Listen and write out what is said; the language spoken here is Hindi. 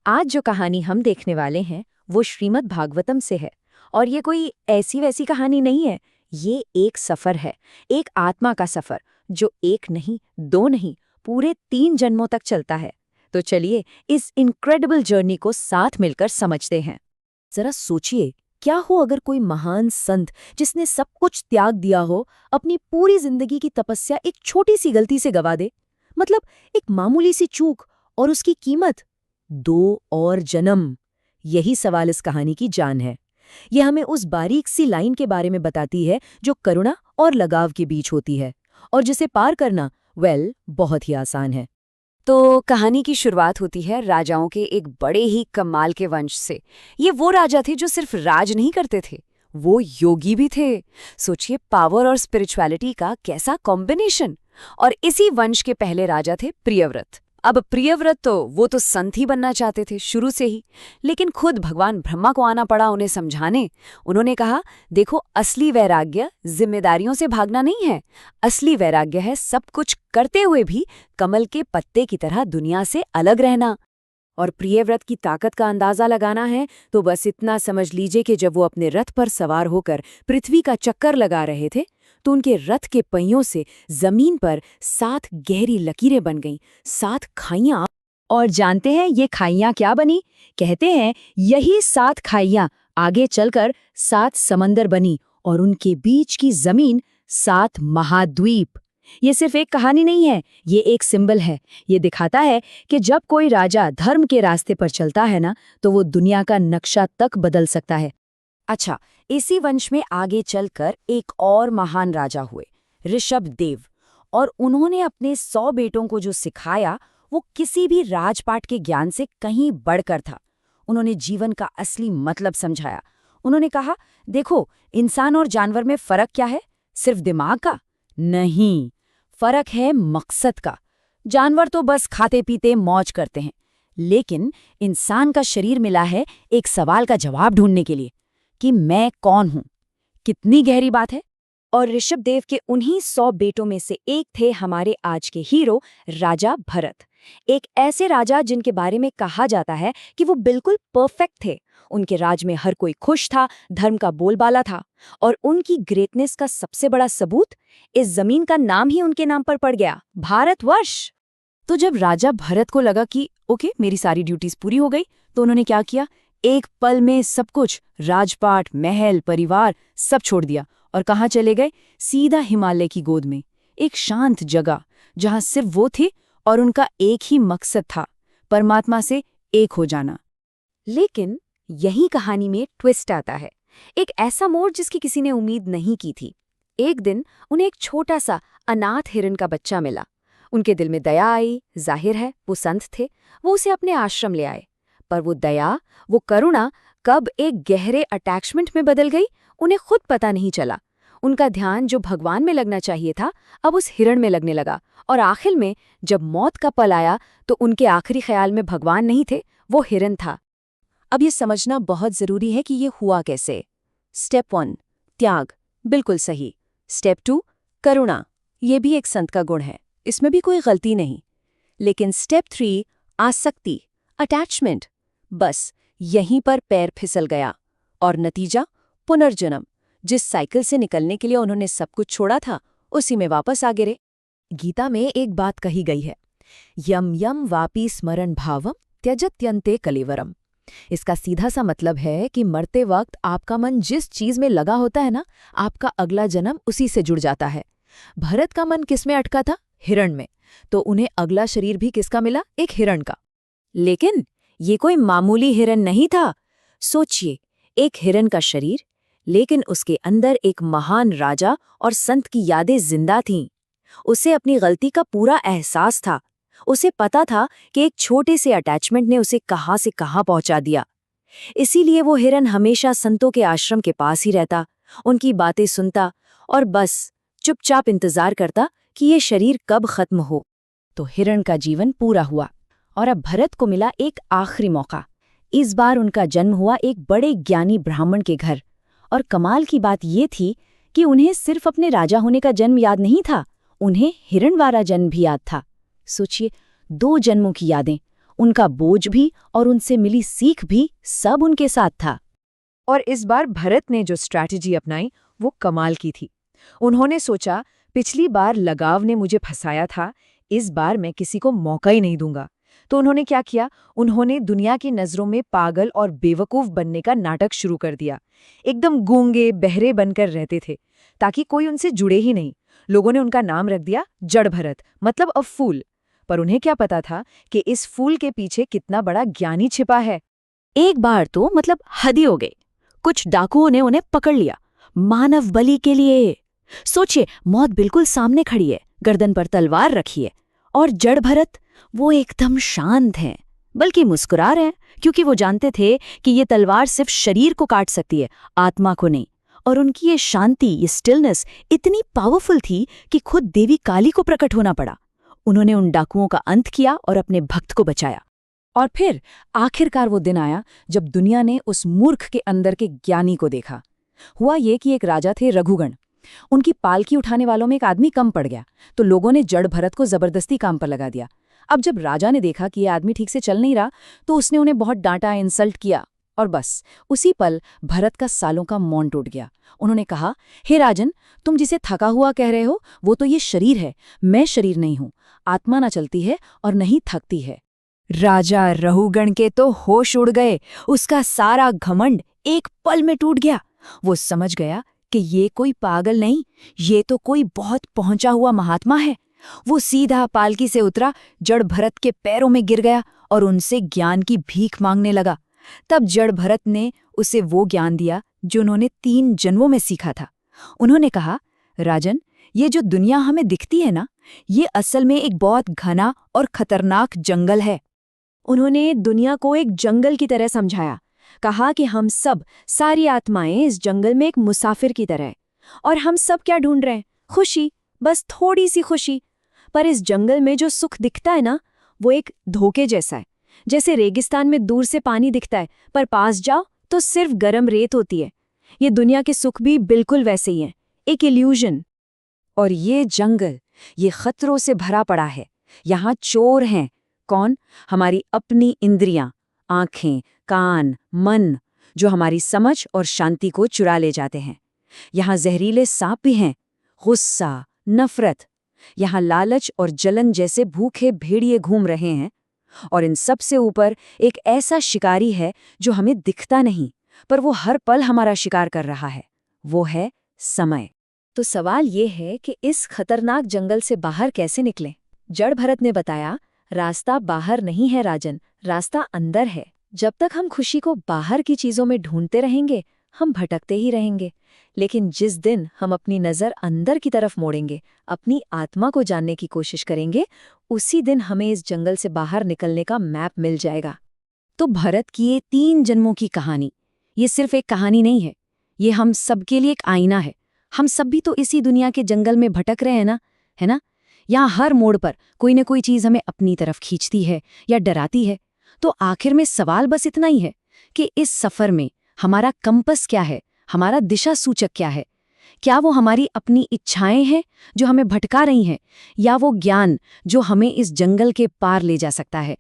आज जो कहानी हम देखने वाले हैं वो श्रीमद् भागवतम से है। और ये कोई ऐसी वैसी कहानी नहीं है। ये एक सफर है, एक आत्मा का सफर जो एक नहीं, दो नहीं, पूरे 3 जन्मों तक चलता है। तो चलिए इस इनक्रेडिबल जर्नी को साथ मिलकर समझते हैं। जरा सोचिए, क्या हो अगर कोई महान संत जिसने सब कुछ त्याग दिया हो, अपनी पूरी जिंदगी की तपस्या एक छोटी सी गलती से गवा दे। मतलब एक मामूली सी चूक, और उसकी कीमत 2 और जन्म। यही सवाल इस कहानी की जान है। यह हमें उस बारीक सी लाइन के बारे में बताती है जो करुणा और लगाव के बीच होती है, और जिसे पार करना बहुत ही आसान है। तो कहानी की शुरुआत होती है राजाओं के एक बड़े ही कमाल के वंश से। ये वो राजा थे जो सिर्फ राज नहीं करते थे, वो योगी भी थे। सोचिए, पावर और स्पिरिचुअलिटी का कैसा कॉम्बिनेशन। और इसी वंश के पहले राजा थे प्रियव्रत। अब प्रियव्रत तो वो तो संत ही बनना चाहते थे शुरू से ही, लेकिन खुद भगवान ब्रह्मा को आना पड़ा उन्हें समझाने। उन्होंने कहा, देखो, असली वैराग्य जिम्मेदारियों से भागना नहीं है। असली वैराग्य है सब कुछ करते हुए भी कमल के पत्ते की तरह दुनिया से अलग रहना। और प्रियव्रत की ताकत का अंदाजा लगाना है तो बस इतना समझ लीजिए कि जब वो अपने रथ पर सवार होकर पृथ्वी का चक्कर लगा रहे थे तो उनके रथ के पहियों से जमीन पर 7 गहरी लकीरें बन गईं, 7 खाइयां। और जानते हैं ये खाइयां क्या बनी? कहते हैं यही 7 खाइयां आगे चलकर 7 समंदर बनी, और उनके बीच की जमीन 7 महाद्वीप। ये सिर्फ एक कहानी नहीं है, ये एक सिंबल है। ये दिखाता है कि जब कोई राजा धर्म के रास्ते पर चलता है ना, तो वो दुनिया का नक्शा तक बदल सकता है। अच्छा, इसी वंश में आगे चलकर एक और महान राजा हुए, ऋषभदेव। और उन्होंने अपने 100 बेटों को जो सिखाया वो किसी भी राजपाट के ज्ञान से कहीं बढ़कर था। उन्होंने जीवन का असली मतलब समझाया। उन्होंने कहा, देखो, इंसान और जानवर में फर्क क्या है? सिर्फ दिमाग का? नहीं, फर्क है मकसद का। जानवर तो बस खाते पीते मौज करते हैं, लेकिन इंसान का शरीर मिला है एक सवाल का जवाब ढूंढने के लिए कि मैं कौन हूं। कितनी गहरी बात है। और ऋषभदेव के उन्हीं 100 बेटों में से एक थे हमारे आज के हीरो, राजा भरत। एक ऐसे राजा जिनके बारे में कहा जाता है कि वो बिल्कुल परफेक्ट थे। उनके राज में हर कोई खुश था, धर्म का बोलबाला था, और उनकी ग्रेटनेस का सबसे बड़ा सबूत, इस जमीन का नाम ही उनके नाम पर पड़ गया, भारतवर्ष। तो जब राजा भरत को लगा कि ओके, मेरी सारी ड्यूटीज पूरी हो गई, तो उन्होंने क्या किया? एक पल में सब कुछ, राजपाट, महल, परिवार, सब छोड़ दिया। और कहाँ चले गए? सीधा हिमालय की गोद में, एक शांत जगह जहां सिर्फ वो थे और उनका एक ही मकसद था, परमात्मा से एक हो जाना। लेकिन यही कहानी में ट्विस्ट आता है, एक ऐसा मोड़ जिसकी किसी ने उम्मीद नहीं की थी। एक दिन उन्हें एक छोटा सा अनाथ हिरन का बच्चा मिला। उनके दिल में दया आई। जाहिर है वो संत थे, वो उसे अपने आश्रम ले आए। पर वो दया, वो करुणा कब एक गहरे अटैचमेंट में बदल गई, उन्हें खुद पता नहीं चला। उनका ध्यान जो भगवान में लगना चाहिए था, अब उस हिरण में लगने लगा। और आखिर में जब मौत का पल आया तो उनके आखिरी ख्याल में भगवान नहीं थे, वो हिरण था। अब ये समझना बहुत जरूरी है कि ये हुआ कैसे। स्टेप 1, त्याग, बिल्कुल सही। स्टेप 2, करुणा, ये भी एक संत का गुण है, इसमें भी कोई गलती नहीं। लेकिन स्टेप 3, आसक्ति, अटैचमेंट, बस यहीं पर पैर फिसल गया। और नतीजा, पुनर्जन्म। जिस साइकिल से निकलने के लिए उन्होंने सब कुछ छोड़ा था, उसी में वापस आ गिरे। गीता में एक बात कही गई है, यम यम वापी स्मरण भावम त्यजत्यन्ते कलेवरम। इसका सीधा सा मतलब है कि मरते वक्त आपका मन जिस चीज में लगा होता है ना, आपका अगला जन्म उसी से जुड़ जाता है। भरत का मन किस में अटका था? हिरण में। तो उन्हें अगला शरीर भी किसका मिला? एक हिरण का। लेकिन ये कोई मामूली हिरण नहीं था। सोचिए, एक हिरण का शरीर, लेकिन उसके अंदर एक महान राजा और संत की यादें जिंदा थीं। उसे अपनी गलती का पूरा एहसास था। उसे पता था कि एक छोटे से अटैचमेंट ने उसे कहां से कहां पहुंचा दिया। इसीलिए वो हिरण हमेशा संतों के आश्रम के पास ही रहता, उनकी बातें सुनता और बस चुपचाप इंतजार करता कि ये शरीर कब खत्म हो। तो हिरण का जीवन पूरा हुआ और अब भरत को मिला एक आखिरी मौका। इस बार उनका जन्म हुआ एक बड़े ज्ञानी ब्राह्मण के घर। और कमाल की बात ये थी कि उन्हें सिर्फ अपने राजा होने का जन्म याद नहीं था, उन्हें हिरण वाला जन्म भी याद था। सोचिए, 2 जन्मों की यादें। उनका बोझ भी और उनसे मिली सीख भी सब उनके साथ था। और इस बार भरत ने जो स्ट्रैटेजी अपनाई वो कमाल की थी। उन्होंने सोचा, पिछली बार लगाव ने मुझे फंसाया था, इस बार मैं किसी को मौका ही नहीं दूंगा। तो उन्होंने क्या किया, उन्होंने दुनिया की नज़रों में पागल और बेवकूफ़ बनने का नाटक शुरू कर दिया। एकदम गूंगे बहरे बनकर रहते थे ताकि कोई उनसे जुड़े ही नहीं। लोगों ने उनका नाम रख दिया जड़ भरत, मतलब अ फूल। पर उन्हें क्या पता था कि इस फूल के पीछे कितना बड़ा ज्ञानी छिपा है। एक बार तो मतलब हद ही हो गई। कुछ डाकुओं ने उन्हें पकड़ लिया, मानव बलि के लिए। सोचिए, मौत बिल्कुल सामने खड़ी है, गर्दन पर तलवार रखी है, और जड़ भरत वो एकदम शांत हैं, बल्कि मुस्कुरा रहे हैं, क्योंकि वो जानते थे कि ये तलवार सिर्फ शरीर को काट सकती है, आत्मा को नहीं। और उनकी ये शांति, ये स्टिलनेस इतनी पावरफुल थी कि खुद देवी काली को प्रकट होना पड़ा। उन्होंने उन डाकुओं का अंत किया और अपने भक्त को बचाया। और फिर आखिरकार वो दिन आया जब दुनिया ने उस मूर्ख के अंदर के ज्ञानी को देखा। हुआ ये कि एक राजा थे रघुगण। उनकी पालकी उठाने वालों में एक आदमी कम पड़ गया, तो लोगों ने जड़ भरत को जबरदस्ती काम पर लगा दिया। अब जब राजा ने देखा कि ये आदमी ठीक से चल नहीं रहा, तो उसने उन्हें बहुत डांटा, इंसल्ट किया। और बस उसी पल भरत का सालों का मौन टूट गया। उन्होंने कहा, हे राजन, तुम जिसे थका हुआ कह रहे हो वो तो ये शरीर है, मैं शरीर नहीं हूं। आत्मा ना चलती है और नहीं थकती है। राजा रहुगण के तो होश उड़ गए। उसका सारा घमंड एक पल में टूट गया। वो समझ गया कि ये कोई पागल नहीं, ये तो कोई बहुत पहुंचा हुआ महात्मा है। वो सीधा पालकी से उतरा, जड़ भरत के पैरों में गिर गया और उनसे ज्ञान की भीख मांगने लगा। तब जड़ भरत ने उसे वो ज्ञान दिया जो उन्होंने 3 जन्मों में सीखा था। उन्होंने कहा, राजन, ये जो दुनिया हमें दिखती है ना, ये असल में एक बहुत घना और खतरनाक जंगल है। उन्होंने दुनिया को एक जंगल की तरह समझाया। कहा कि हम सब, सारी आत्माएं इस जंगल में एक मुसाफिर की तरह हैं। और हम सब क्या ढूंढ रहे हैं? खुशी, बस थोड़ी सी खुशी। पर इस जंगल में जो सुख दिखता है ना, वो एक धोखे जैसा है। जैसे रेगिस्तान में दूर से पानी दिखता है, पर पास जाओ तो सिर्फ गर्म रेत होती है। ये दुनिया के सुख भी बिल्कुल वैसे ही हैं, एक इल्यूजन। और ये जंगल, ये खतरों से भरा पड़ा है। यहाँ चोर हैं। कौन? हमारी अपनी इंद्रियां, आंखें, कान, मन, जो हमारी समझ और शांति को चुरा ले जाते हैं। यहाँ जहरीले सांप भी हैं, गुस्सा, नफरत। यहाँ लालच और जलन जैसे भूखे भेड़िए घूम रहे हैं। और इन सब से ऊपर एक ऐसा शिकारी है जो हमें दिखता नहीं, पर वो हर पल हमारा शिकार कर रहा है। वो है समय। तो सवाल ये है कि इस खतरनाक जंगल से बाहर कैसे निकलें? जड़ भरत ने बताया, रास्ता बाहर नहीं है राजन, रास्ता अंदर है। जब तक हम खुशी को बाहर की चीजों में ढूंढते रहेंगे, हम भटकते ही रहेंगे। लेकिन जिस दिन हम अपनी नज़र अंदर की तरफ मोड़ेंगे, अपनी आत्मा को जानने की कोशिश करेंगे, उसी दिन हमें इस जंगल से बाहर निकलने का मैप मिल जाएगा। तो भरत की ये 3 जन्मों की कहानी, ये सिर्फ एक कहानी नहीं है, ये हम सबके लिए एक आईना है। हम सब भी तो इसी दुनिया के जंगल में भटक रहे हैं ना, है ना? यहाँ हर मोड़ पर कोई न कोई चीज़ हमें अपनी तरफ खींचती है या डराती है। तो आखिर में सवाल बस इतना ही है कि इस सफ़र में हमारा कंपस क्या है, हमारा दिशा सूचक क्या है? क्या वो हमारी अपनी इच्छाएं हैं जो हमें भटका रही हैं, या वो ज्ञान जो हमें इस जंगल के पार ले जा सकता है?